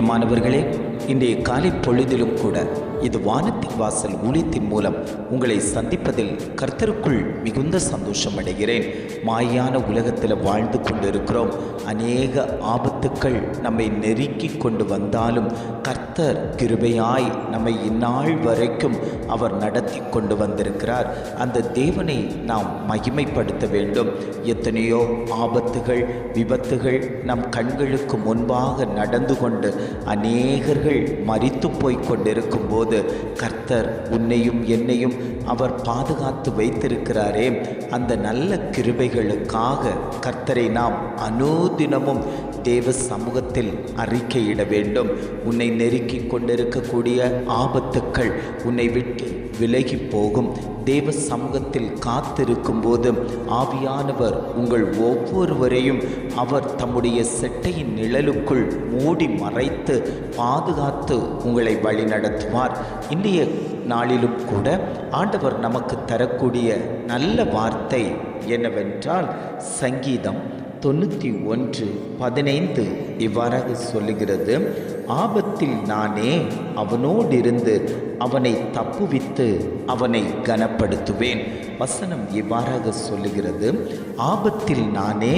பிரியமானவர்களே, இன்றைய காலை பொழுதிலும் கூட இது வானத்தின் வாசல் ஊழியத்தின் மூலம் உங்களை சந்திப்பதில் கர்த்தருக்குள் மிகுந்த சந்தோஷம் அடைகிறேன். மாயான உலகத்தில் வாழ்ந்து கொண்டிருக்கிறோம். அநேக ஆபத்துக்கள் நம்மை நெருக்கி கொண்டு வந்தாலும் கர்த்தர் கிருபையாய் நம்மை இந்நாள் வரைக்கும் அவர் நடத்தி கொண்டு வந்திருக்கிறார். அந்த தேவனை நாம் மகிமைப்படுத்த வேண்டும். எத்தனையோ ஆபத்துகள், விபத்துகள் நம் கண்களுக்கு முன்பாக நடந்து கொண்டு அநேகர்கள் மரித்து போய் கொண்டிருக்கும் போது கர்த்தர் உன்னையும் என்னையும் அவர் பாதுகாத்து வைத்திருக்கிறாரே. அந்த நல்ல கிருபைகளுக்காக கர்த்தரை நாம் அனுதினமும் தேவ சமூகத்தில் அறிக்கையிட வேண்டும். உன்னை நெருக்கி கொண்டிருக்கக்கூடிய ஆபத்துக்கள் உன்னை விட்டு விலகி போகும். தேவ சமூகத்தில் காத்திருக்கும் போது ஆவியானவர் உங்கள் ஒவ்வொருவரையும் அவர் தம்முடைய செட்டையின் நிழலுக்குள் மூடி மறைத்து பாதுகாத்து உங்களை வழி நடத்துவார். இன்றைய நாளிலும் கூட ஆண்டவர் நமக்கு தரக்கூடிய நல்ல வார்த்தை என்னவென்றால், சங்கீதம் 91:15 இவ்வாறாக சொல்லுகிறது, ஆபத்தில் நானே அவனோடிருந்து அவனை தப்புவித்து அவனை கனப்படுத்துவேன். வசனம் இவ்வாறாக சொல்லுகிறது, ஆபத்தில் நானே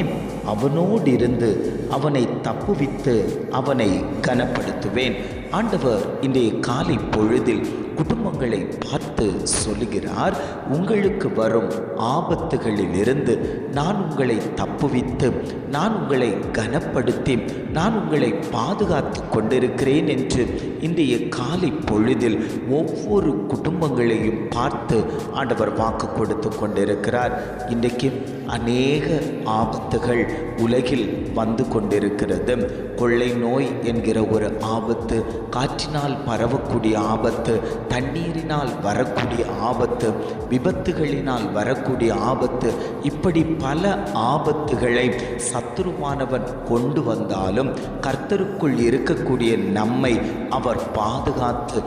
அவனோடிருந்து அவனை தப்புவித்து அவனை கனப்படுத்துவேன். ஆண்டவர் இன்றைய காலை பொழுதில் குடும்பங்களை பார்த்து சொல்லுகிறார், உங்களுக்கு வரும் ஆபத்துகளிலிருந்து நான் உங்களை தப்புவித்து நான் உங்களை கனப்படுத்தி நான் உங்களை பாதுகாத்து கொண்டிருக்கிறேன் என்று இன்றைய காலை பொழுதில் ஒவ்வொரு குடும்பங்களையும் பார்த்து ஆண்டவர் வாக்கு கொடுத்து கொண்டிருக்கிறார். இன்றைக்கு அநேக ஆபத்துகள் உலகில் வந்து கொண்டிருக்கிறது. கொள்ளை நோய் என்கிற ஒரு ஆபத்து, காற்றினால் பரவக்கூடிய ஆபத்து, தண்ணீரினால் வரக்கூடிய ஆபத்து, விபத்துகளினால் வரக்கூடிய ஆபத்து, இப்படி பல ஆபத்துகளை சத்துருவானவன் கொண்டு வந்தாலும் கர்த்தருக்குள் இருக்கக்கூடிய நம்மை அவர் பாதுகாத்து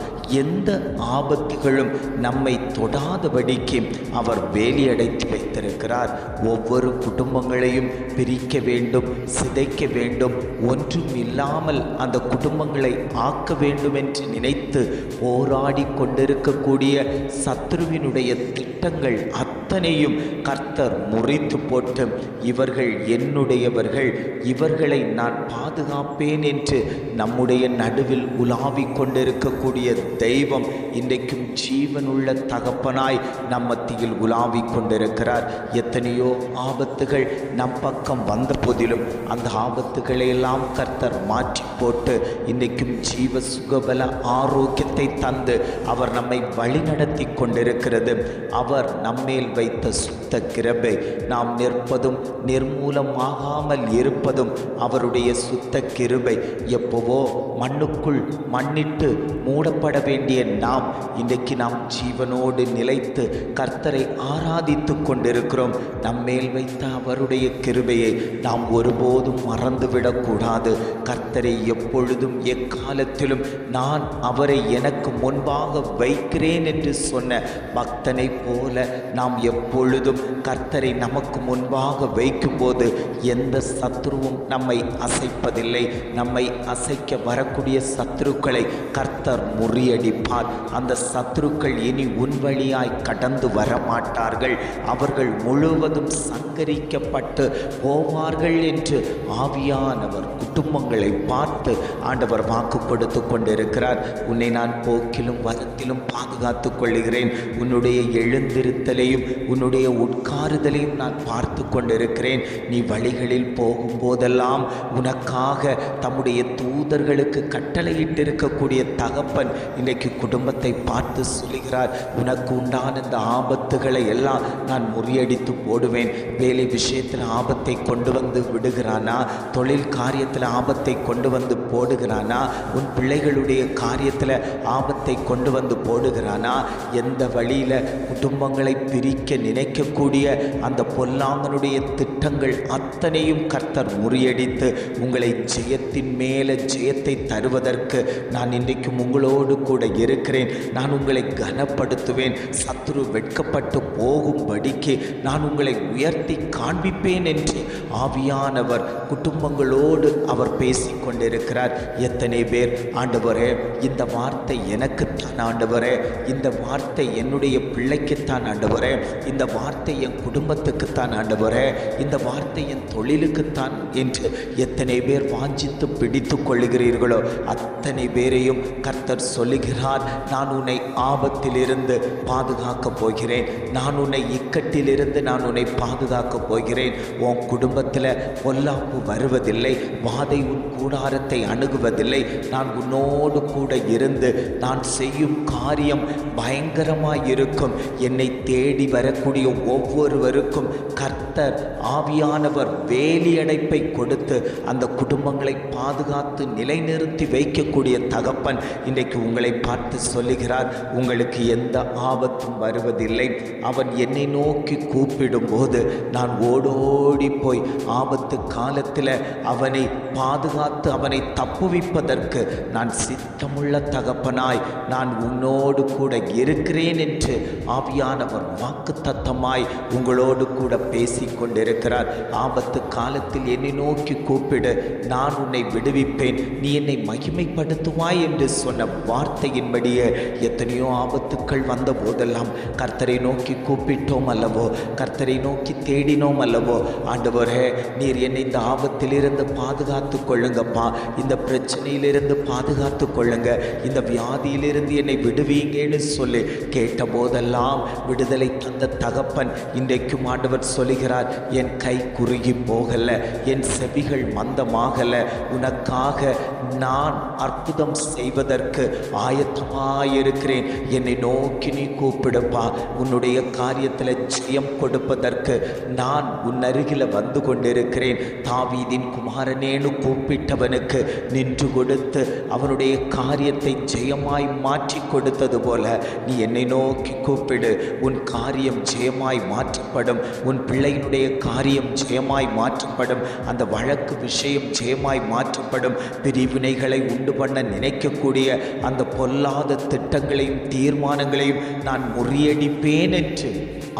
எந்த ஆபத்துகளும் நம்மை தொடாதபடிக்கு அவர் வேலியடைத்து வைத்திருக்கிறார். ஒவ்வொரு குடும்பங்களையும் பிரிக்க வேண்டும், சிதைக்க வேண்டும், ஒன்றும் இல்லாமல் அந்த குடும்பங்களை ஆக்க வேண்டும் என்று நினைத்து போராடி கொண்டிருக்கக்கூடிய சத்துருவினுடைய திட்டங்கள் அத்தனையும் கர்த்தர் முறித்து போட்டு, இவர்கள் என்னுடையவர்கள், இவர்களை நான் பாதுகாப்பேன் என்று நம்முடைய நடுவில் உலாவிக் கொண்டிருக்கக்கூடிய தெய்வம் இன்றைக்கும் ஜீவனுள்ள தகப்பனாய் நம் மத்தியில் உலாவிக் கொண்டிருக்கிறார். எத்தனையோ ஆபத்துகள் நம் பக்கம் வந்த போதிலும் அந்த ஆபத்துக்களை எல்லாம் கர்த்தர் மாற்றி போட்டு இன்றைக்கும் ஜீவ சுகபல ஆரோக்கியத்தை தந்து அவர் நம்மை வழிநடத்தி கொண்டிருக்கிறது. அவர் நம்மேல் வைத்த சுத்த கிருபை, நாம் நிற்பதும் நிர்மூலமாகாமல் இருப்பதும் அவருடைய சுத்த கிருபை. எப்போவோ மண்ணுக்குள் மண்ணிட்டு மூடப்பட வேண்டிய நாம் இன்றைக்கு நாம் ஜீவனோடு நிலைத்து கர்த்தரை ஆராதித்து கொண்டிருக்கிறோம். நம்மேல் வைத்த அவருடைய கிருபையை நாம் ஒருபோதும் மறந்துவிடக்கூடாது. கர்த்தரை எப்பொழுதும் எக்காலத்திலும் நான் அவரை எனக்கு முன்பாக வைக்கிறேன் என்று சொன்ன பக்தனை போல நாம் எப்பொழுதும் கர்த்தரை நமக்கு முன்பாக வைக்கும்போது எந்த சத்துருவும் நம்மை அசைப்பதில்லை. நம்மை அசைக்க வரக்கூடிய சத்துருக்களை கர்த்தர் முறியடிப்பார். அந்த சத்துருக்கள் இனி உன் வழியாய் கடந்து வரமாட்டார்கள். அவர்கள் முழுவதும் சங்கரிக்கப்பட்டு போவார்கள் என்று ஆவியானவர் குடும்பங்களை பார்த்து ஆண்டவர் வாக்கு கொடுத்து கொண்டிருக்கிறார். உன்னை நான் போக்கிலும் வரத்திலும் பாதுகாத்து கொள்ளுகிறேன். உன்னுடைய எழுந்திருத்தலையும் உன்னுடைய உட்காருதலையும் நான் பார்த்து கொண்டிருக்கிறேன். நீ வழிகளில் போகும்போதெல்லாம் உனக்காக தம்முடைய தூதர்களுக்கு கட்டளையிட்டிருக்கக்கூடிய தகப்பன் இன்றைக்கு குடும்பத்தை பார்த்து சொல்லுகிறார், உனக்கு உண்டான இந்த ஆபத்துகளை எல்லாம் நான் முறியடித்து போடுவேன். வேலை விஷயத்தில் ஆபத்தை கொண்டு வந்து விடுகிறானா? தொழில் காரியத்தில் ஆபத்தை கொண்டு வந்து போடுகிறானா? உன் பிள்ளைகளுடைய காரியத்தில் ஆபத்தை கொண்டு வந்து போடுகிறானா? எந்த வழியில் குடும்பங்களை பிரிக்க நினைக்கக்கூடிய அந்த பொல்லாங்கனுடைய திட்டங்கள் அத்தனையும் கர்த்தர் முறியடித்து உங்களை ஜெயத்தின் மேலே ஜெயத்தை தருவதற்கு நான் இன்றைக்கும் உங்களோடு கூட இருக்கிறேன். நான் உங்களை கனப்படுத்துவேன். சத்துரு வெட்கப்பட வெட்கப்பட்டு போகும்படிக்கு நான் உங்களை உயர்த்தி காண்பிப்பேன் என்று ஆவியானவர் குடும்பங்களோடு அவர் பேசிக் கொண்டிருக்கிறார். எத்தனை பேர் ஆண்டவரே இந்த வார்த்தை எனக்குத்தான் ஆண்டவரே, இந்த வார்த்தை என்னுடைய பிள்ளைக்குத்தான் ஆண்டவரே, இந்த வார்த்தை என் குடும்பத்துக்குத்தான் ஆண்டவரே, இந்த வார்த்தை என் தொழிலுக்குத்தான் என்று எத்தனை பேர் வாஞ்சித்து பிடித்து கொள்ளுகிறீர்களோ அத்தனை பேரையும் கர்த்தர் சொல்லுகிறார், நான் உன்னை ஆபத்திலிருந்து பாதுகாக்கப் போகிறேன், நான் உன்னை இக்கட்டிலிருந்து நான் உன்னை பாதுகாக்கப் போகிறேன். உன் குடும்பத்தில் பொல்லாப்பு வருவதில்லை, வாதை உன் கூடாரத்தை அணுகுவதில்லை. நான் உன்னோடு கூட இருந்து நான் செய்யும் காரியம் பயங்கரமாயிருக்கும். என்னை தேடி வரக்கூடிய ஒவ்வொருவருக்கும் கர்த்தர் ஆவியானவர் வேலியடைப்பை கொடுத்து அந்த குடும்பங்களை பாதுகாத்து நிலைநிறுத்தி வைக்கக்கூடிய தகப்பன் இன்றைக்கு உங்களை பார்த்து சொல்லுகிறார், உங்களுக்கு எந்த ஆபத்தும் வருவதில்லை. அவன் என்னை நோக்கி கூப்பிடும் போது நான் ஓடோடி போய் ஆபத்து காலத்தில் அவனை பாதுகாத்து அவனை தப்புவிப்பதற்கு நான் சித்தமுள்ள தகப்பனாய் நான் உன்னோடு கூட இருக்கிறேன் என்று ஆவியானவர் வாக்குத்தத்தமாய் உங்களோடு கூட பேசிக் கொண்டிருக்கிறார். ஆபத்து காலத்தில் என்னை நோக்கி கூப்பிடு, நான் உன்னை விடுவிப்பேன், நீ என்னை மகிமைப்படுத்துவாய் என்று சொன்ன வார்த்தையின்படியே எத்தனையோ ஆபத்துக்கள் வந்த போதெல்லாம் கர்த்தரை நோக்கி கூப்பிட்டோம் அல்லவோ, கர்த்தரை நோக்கி தேடினோம் அல்லவோ. ஆண்டவரே, நீர் என்னை இந்த ஆபத்திலிருந்து பாதுகாத்து கொள்ளுங்கப்பா, இந்த பிரச்சனையிலிருந்து பாதுகாத்து கொள்ளுங்க, இந்த வியாதியிலிருந்து என்னை விடுவீங்கன்னு சொல்லி கேட்ட போதெல்லாம் விடுதலை தந்த தகப்பன் இன்றைக்கும் ஆண்டவர் சொல்லுகிறார், என் கை குறுகி போகல, என் செவிகள் மந்தமாகல, உனக்காக நான் அற்புதம் செய்வதற்கு ஆயத்தமாயிருக்கிறேன். என்னை நோக்கி நீ கூப்பிடுப்பா, உன்னுடைய காரியத்தில் ஜெயம் கொடுப்பதற்கு நான் உன் அருகில் வந்து கொண்டிருக்கிறேன். தாவீதின் குமாரனேனு கூப்பிட்டவனுக்கு நின்று கொடுத்து அவனுடைய காரியத்தை ஜெயமாய் மாற்றி கொடுத்தது போல நீ என்னை நோக்கி கூப்பிடு, உன் காரியம் ஜெயமாய் மாற்றப்படும், உன் பிள்ளையினுடைய காரியம் ஜெயமாய் மாற்றப்படும், அந்த வழக்கு விஷயம் ஜெயமாய் மாற்றப்படும். பிரிவினைகளை உண்டு பண்ண நினைக்கக்கூடிய அந்த பொல்லாத திட்டங்களையும் தீர்மானங்களையும் நான் முறியடிப்பேன் என்று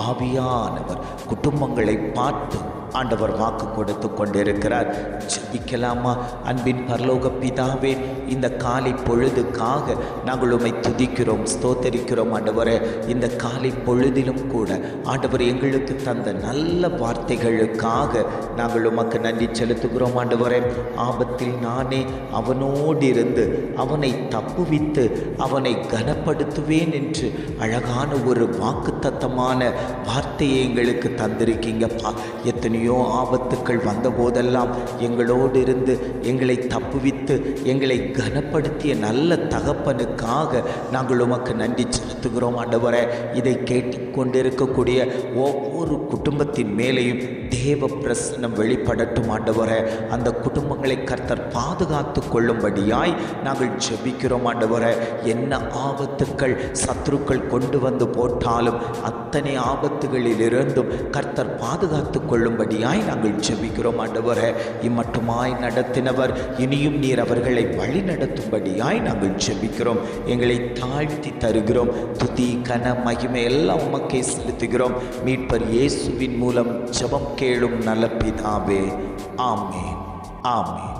ஆவியானவர் குடும்பங்களை பார்த்து ஆண்டவர் வாக்கு கொடுத்து கொண்டிருக்கிறார். ஜெபிக்கலாமா? அன்பின் பரலோக பிதாவே, இந்த காலை பொழுதுக்காக நாங்கள் உம்மை துதிக்கிறோம், ஸ்தோத்தரிக்கிறோம். ஆண்டவரே, இந்த காலை பொழுதிலும் கூட ஆண்டவர் எங்களுக்கு தந்த நல்ல வார்த்தைகளுக்காக நாங்கள் உமக்கு நன்றி செலுத்துகிறோம். ஆண்டவரே, ஆபத்தில் நானே அவனோடு இருந்து அவனை தப்புவித்து அவனை கனப்படுத்துவேன் என்று அழகான ஒரு வாக்குத்தத்தமான வார்த்தையை எங்களுக்கு தந்திருக்கீங்கப்பா. எத்தனையோ ஆபத்துக்கள் வந்த போதெல்லாம் எங்களோடு இருந்து எங்களை தப்புவித்து எங்களை கனப்படுத்திய நல்ல தகப்பனுக்காக நாங்கள் உமக்கு நன்றி செலுத்துகிறோம். ஆண்டவரே, இதை கேட்டுக்கொண்டிருக்கக்கூடிய ஒவ்வொரு குடும்பத்தின் மேலேயும் தேவ பிரசன்னம் வெளிப்படட்டும். ஆண்டவரே, அந்த குடும்பங்களை கர்த்தர் பாதுகாத்து கொள்ளும்படியாய் நாங்கள் ஜெபிக்கிறோம். ஆண்டவரே, என்ன ஆபத்துக்கள் சத்துருக்கள் கொண்டு வந்து போட்டாலும் அத்தனை ஆபத்துகளிலிருந்தும் கர்த்தர் பாதுகாத்து கொள்ளும்படியாய் நாங்கள் ஜெபிக்கிறோம். ஆண்டவரே, இம்மட்டுமாய் நடத்தினவர் இனியும் நீர் அவர்களை வழி நடத்தும்படியாய் நாங்கள் ஜெபிக்கிறோம். எங்களை தாழ்த்தி தருகிறோம். துதி கன மகிமை எல்லாம் உமக்கே செலுத்துகிறோம். மீட்பர் இயேசுவின் மூலம் ஜெபம் கேளும் நல்ல பிதாவே. ஆமென், ஆமென்.